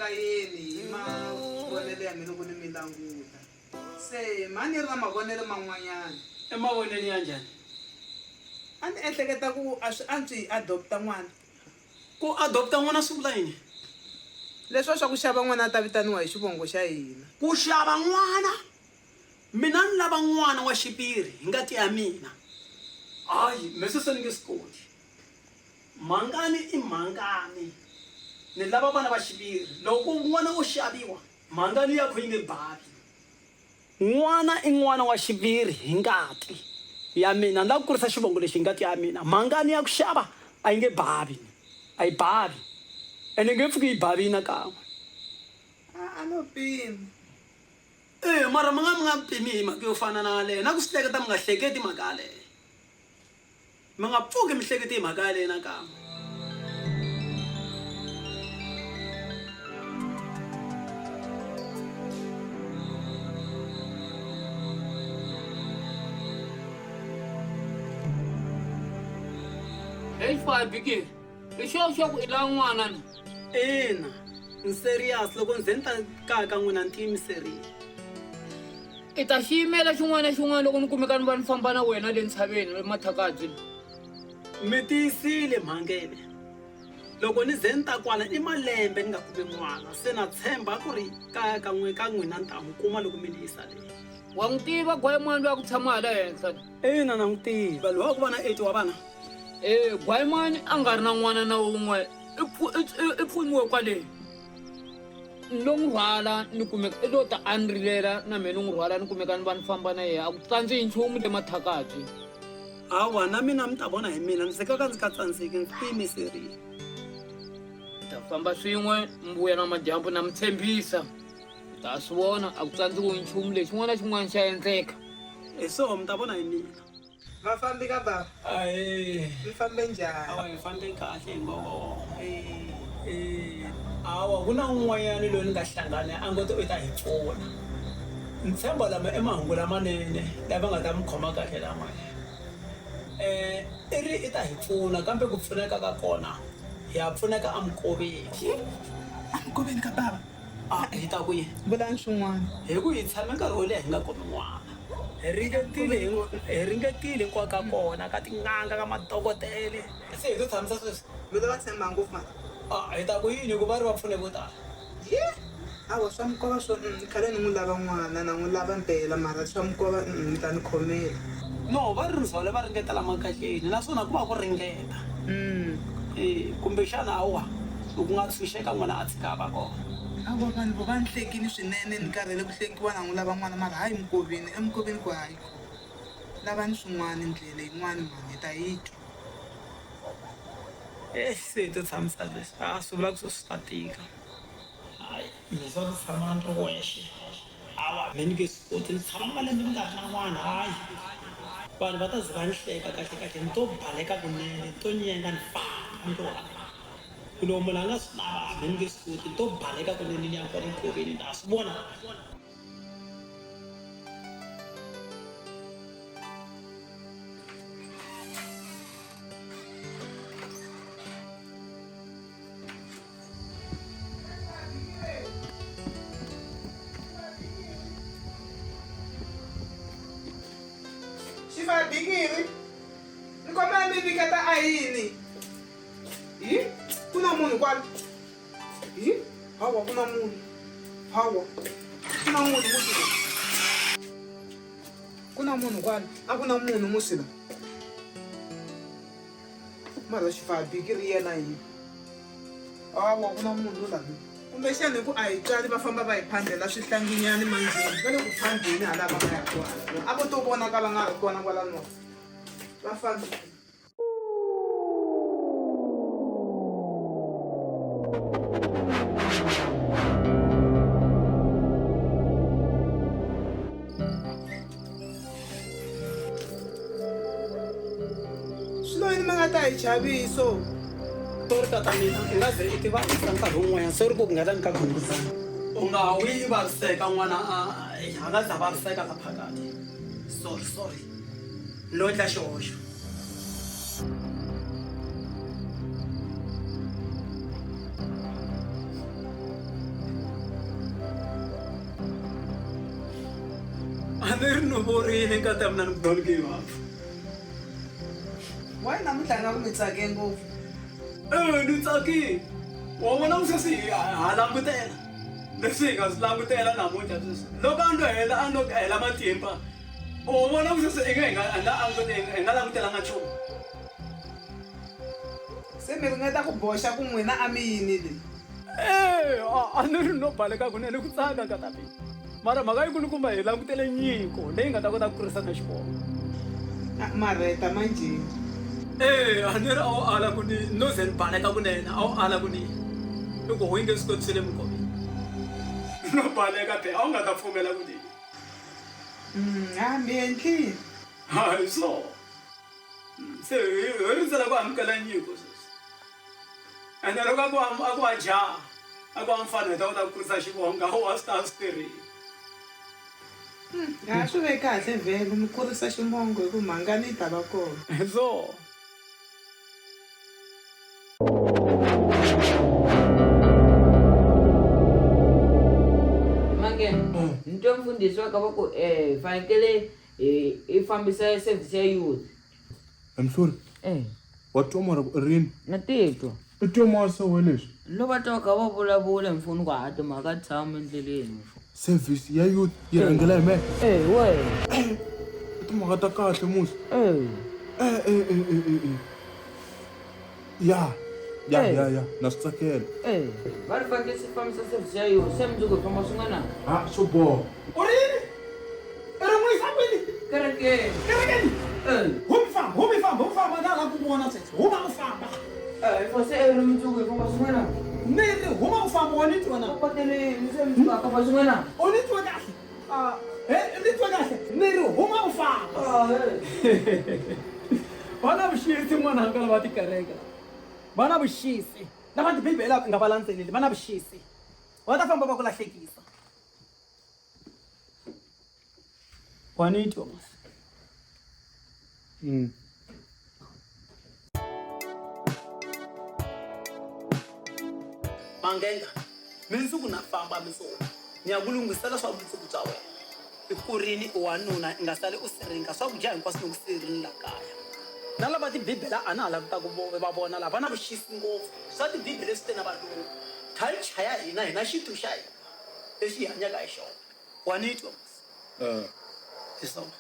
ka yini hi mavonelo ya mina loko ni mi languta se mani ri na mavonelo man'wanyana Emavonelo ya njhani? a ni ehleketa ku a swi antswi hi adopta n'wana Ku adopta n'wana swi vula yini? leswiwa swa ku xava n'wana a ta vitaniwa hi xivongo xa hina Ku xava n'wana? Mina ni lava n'wana wa xipiri hi ngati ya mina. Hayi, leswi se ni nge swi koti. Mhangani i mhangani. Ni lava vana va xiviri. Loko n'wana wo xaviwa, mhangani yakho yi nge bavi. N'wana i n'wana wa xiviri hi ngati ya mina. Ni lava ku kurisa xivongo lexi hi ngati ya mina. Mhangani ya ku xava a yi nge bavi. A yi bavi. Ene yi nge pfuki yi bavile nakan'we. a no pima Mara mi nga pimi hi mhaka yo fana na yaleyo. Na ku swi hleketa mi nga hleketi mhaka yaleyo. Mi nga pfuki mi hleketi hi mhaka yaleyo nakan'we. Hey, Fabiki, i xo ku i lava n'wana ni. Ina, ni serious loko ndzi ta kaka n'wina ntimi serious. I ta xiyimela xin'wana na xin'wana loko ni kumeka ni va ni famba na wena le ntshaveni mathakati. Mi tiyisile mhangele. Loko ni ze ni ta kwala i malembe ni nga kumi n'wana. Se na tshemba ku ri kaya ka n'wina ni ta n'wi kuma loko mi ni yisa leyi. Wa n'wi tiva Gwayimani loyi a ku tshama hala henhla? Ina na n'wi tiva. Loyi wa ku va na 8 wa vana. Gwayimani a nga ri na n'wana na wun'we i pfuniwe kwale. Lo n'wi rhwala ni kumeka i lo ta a ni rilela na mina ni n'wi rhwala ni kumeka ni va ni famba na yena a ku tsandzihi nchumu le mathakati. Hawa na mina mi ta vona hi mina ndzi ka ndzi ka tsandzeki ni timi serious. Ta famba swin'we mbuya na madyambu na mi tshembisa. Ta swi vona a ku tsandzihi nchumu lexi xin'wana na xin'wana xa endleka. Hi swona mi ta vona hi mina. vafambi ka baba Aye. mi fambe njhani Awa hi fambe kahle hi ngoho. Awa ku na un'wanyana loyi ni nga hlangana a ngo to i ta hi pfuna. Ni tshemba lama i mahungu lamanene lava nga ta mi khoma kahle lamaya. I ri i ta hi pfuna kambe ku pfuneka ka kona hi ya pfuneka eminkoveni. eminkoveni ka baba Hi ta ku yini? vulani swin'wana Hi ku hi tshame nkarhi wo leha hi nga kumi n'wana. Hi ringetile kwa ka kona ka tin'anga ka madokodele. Se hi to tshamisa sweswi. mi lo va tshemba ngopfu mani Hi ta ku yini ku va ri va pfune vo tala. awa swa mikova swo khale ni n'wi lava n'wana na n'wi lava mpela mara swa mikova ni ta ni khomela No, va ri ndzhole va ringetela makahleni naswona ku va ku ringeta. Kumbexana hawa loko nga tshunxeka n'wana a tshika va kona. awa vanhu vo va ni hlekini swinene ni karhele ku hlekiwa na n'wi lava n'wana mara hayi eminkoveni ku hayi lava ni swin'wana ndlela yin'wana mani hi ta yi twa Se hi to tshamisa leswi swi vula ku swi ta tika. Hayi mi swa ku tshama ni ri wexe. Hawa mi ni nge swi koti ni tshama malembe ni nga ri na n'wana hayi. Vanhu va ta ze va ni hleka kahlekahle ni to baleka kunene ni to nyenga ni famba ni ri wani. Loko munhu a nga swi lava mi ni nge swi koti ni to baleka kunene ni ya kwale nkoveni ni ta swi vona. xifabikiri ni kombela mi viketa a yini ku na munhu kwala hawa ku na munhu hawa ku na munhu musila ku na munhu kwala a ku na munhu musila mara xifabikiri yena yini hawa ku na munhu lani kumbexani hi ku a hi tswali va famba va hi phandela swihlanginyani manjini va le ku phambeni hala va nga ya kona a vo to vona ka va nga ri kona kwalano va fambi swi loyini mi nga ta hi chaviso Tori tata mina i nga ze i ti vavisa nkarhi wun'wanyana se ri ku nghena ni ka khunguzana. U nga wi i vaviseka n'wana a nga za vaviseka la phakati. Sorry. Lo endla xihoxo. a ni ri ni vorile nkati ya mina ni ku don't give up. Why namuntlha nga ku mi tsake ngopfu? Ni tsakile. Wa vona ku sweswi ha langutela. Leswi hi nga swi langutela namuntlha sweswi. Loko a no hela matimba, wa vona ku sweswi hi nga langutelanga nchumu. Se mi ringeta ku boxa ku n'wina a mi yinile. A ni ri no baleka kunene ku tsaka ka tapi. Mara mhaka yi kulukumba hi langutele nyiko leyi nga ta kota ku kurisa na xivongo. Marheta manjini. A ni ri a wu ala ku ni no ze ni baleka kunene a wu ala ku ni loko wu nge swi koti swe le minkoveni. No baleka pe a wu nga ta pfumela ku ni. Mi endlile. Hayi so. Se hi rindzela ku amukela nyiko sweswi. Ene loko a ku wa jaha a ku wa mfana hi ta kota ku kurisa xivongo a wa swi ta swi tirhile. Swi ve kahle vhele mi kurisa ximongo hi ku mhangani yi ta va kona. So. Ni twe mfundhisi wa ka va ku fanekele i fambisa service ya youth. Mhluri, wa twa mara rini? Na titwa. I twa masa we leswi? Lo va twa ka va vulavula mfuni ku hata mhaka tshama endleleni. Service ya youth yi rhangela hi mehe? Wena. I timhaka ta kahle musi. Ya, na swi tsakela. Va ri fanekele si fambisa service ya youth se mundzuku hi famba swin'wana. Ha, swo boha. U rini? I ri n'wi fambeni? Kerekeni. Kerekeni? Humi famba na la ku vona sweswi. Huma u famba. Se ri mundzuku hi famba swin'wana. Ni ri huma u famba wa ni twa na. Papatele se mundzuku a famba swin'wana. U ni twa kahle? Ni twa kahle? Ni ri huma u famba. Vana vuxisi n'wananga lava ti kereke. Vana vuxisi. Lava ti bibele nga va landzeleli, vana vuxisi. Va ta famba va ku lahlekisa. Wa ni twa masi. Mangenga, mundzuku na famba mundzuku. Ni ya ku lungisela swa vumundzuku bya wena. I kurini u wanuna i nga sali u siringa swakudya hinkwaswo ni ku sirini la kaya. Na lava tibibele a na ha lavi ta ku va vona lava na vuxisi ngopfu. Swa tibibele swi te na valungu. Culture ya hina xintu xa hina lexi hi hanyaka hi xona. Wa ni twa masi. Hi swona.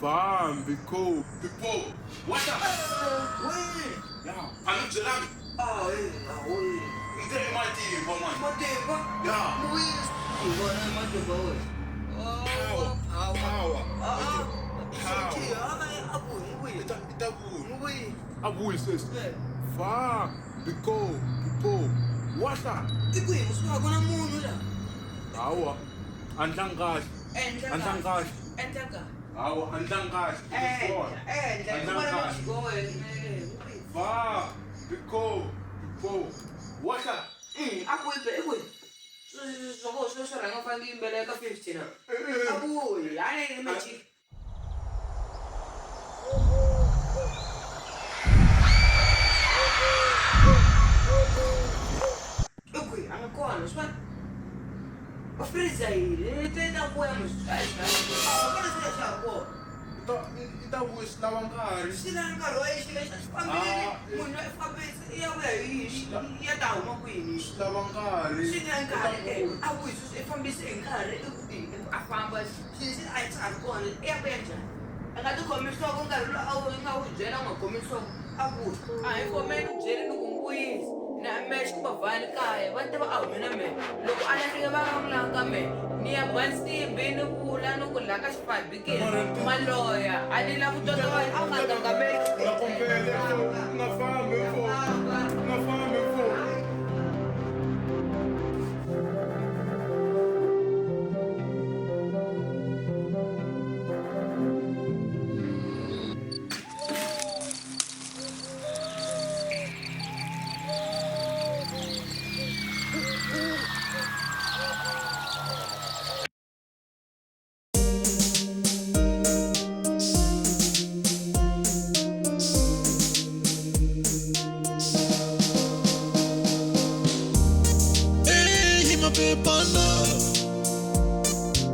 Fambi, cool. What's up? Yeah. I'm Jalami. Hindi, mati, man. Yeah. Abu sis. Fambi, cool. What's up? Awa. Andang gas. Awa, andang gas. Fambi, cool. What's up? Ita wis lawang kari. Lawang kari. na mesh ko bavani kaya vante va awina me loko ala ringa va ngamlanga me ni ya bansti binu kula no kula ka xifadi ke maloya ani la vutoto wa anga ganga me Na compele na fambi fo.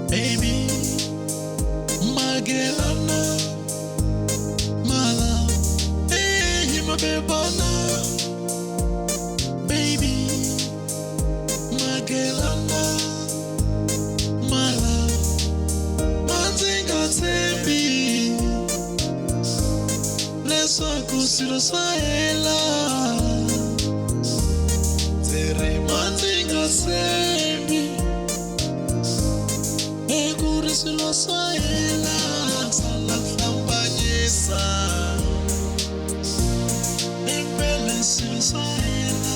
Baby, Magelana, Mala, hey, my bebana, baby, Magelana, Mala, Manzinga Tembi, Leswa Kusiro Sahela, Tere Manzinga Tembi. Silo Sahela, sala campañesa. Impele silo Sahela,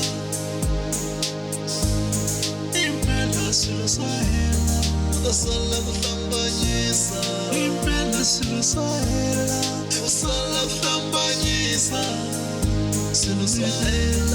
impele silo Sahela, sala campañesa. Impele silo Sahela, sala campañesa, silo Sahela.